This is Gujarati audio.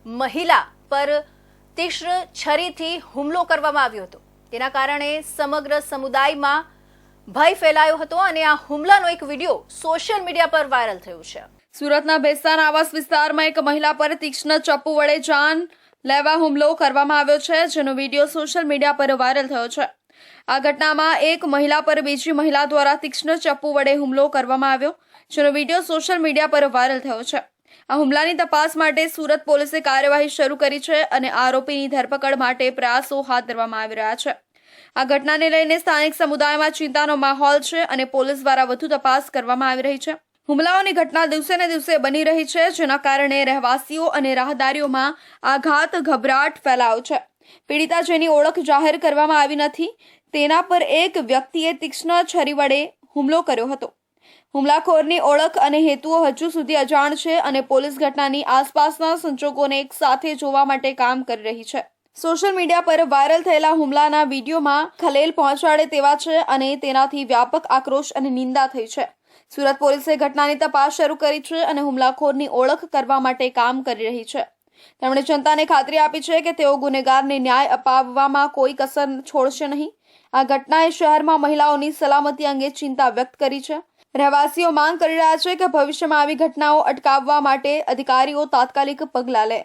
મહિલા પર તીક્ષ્ણ છરીથી હુમલો કરવામાં આવ્યો હતો। તેના કારણે સમગ્ર સમુદાયમાં ભય ફેલાયો હતો અને આ હુમલાનો એક વિડીયો સોશિયલ મીડિયા પર વાયરલ થયો છે। સુરતના બેસ્તાન આવાસ વિસ્તારમાં એક મહિલા પર તીક્ષ્ણ ચપ્પુ વડે જાન લેવા હુમલો કરવામાં આવ્યો છે, જેનો વિડીયો સોશિયલ મીડિયા પર વાયરલ થયો છે। આ ઘટનામાં એક મહિલા પર બીજી મહિલા દ્વારા તીક્ષ્ણ ચપ્પુ વડે હુમલો કરવામાં આવ્યો, જેનો વિડીયો સોશિયલ મીડિયા પર વાયરલ થયો છે। આ હુમલાની તપાસ માટે સુરત પોલીસે કાર્યવાહી શરૂ કરી છે અને આરોપીની ધરપકડ માટે પ્રયાસો હાથ ધરવામાં આવી રહ્યા છે। આ ઘટનાને લઈને સ્થાનિક સમુદાયમાં ચિંતાનો માહોલ છે અને પોલીસ દ્વારા વધુ તપાસ કરવામાં આવી રહી છે। હુમલાઓની ઘટના દિવસે ને દિવસે બની રહી છે, જેના કારણે રહેવાસીઓ અને રાહદારીઓમાં આઘાત ગભરાટ ફેલાયો છે। પીડિતા, જેની ઓળખ જાહેર કરવામાં આવી નથી, તેના પર એક વ્યક્તિએ તીક્ષ્ણ છરી વડે હુમલો કર્યો હતો। હુમલાખોરની ઓળખ અને હેતુઓ હજુ સુધી અજાણ છે અને પોલીસ ઘટનાની આસપાસના સંજોગોને એક સાથે જોવા માટે કામ કરી રહી છે। સોશિયલ મીડિયા પર વાયરલ થયેલા હુમલાના વિડીયોમાં ખલેલ પહોંચાડે તેવા છે અને તેનાથી વ્યાપક આક્રોશ અને નિંદા થઈ છે। સુરત પોલીસે ઘટનાની તપાસ શરૂ કરી છે અને હુમલાખોરની ઓળખ કરવા માટે કામ કરી રહી છે। તેમણે જનતાને ખાતરી આપી છે કે તેઓ ગુનેગારને ન્યાય અપાવવામાં કોઈ કસર છોડશે નહીં। આ ઘટનાએ શહેરમાં મહિલાઓની સલામતી અંગે ચિંતા વ્યક્ત કરી છે। રહેવાસીઓ માંગ કરી રહ્યા છે કે ભવિષ્યમાં આવી ઘટનાઓ અટકાવવા માટે અધિકારીઓ તાત્કાલિક પગલાં લે।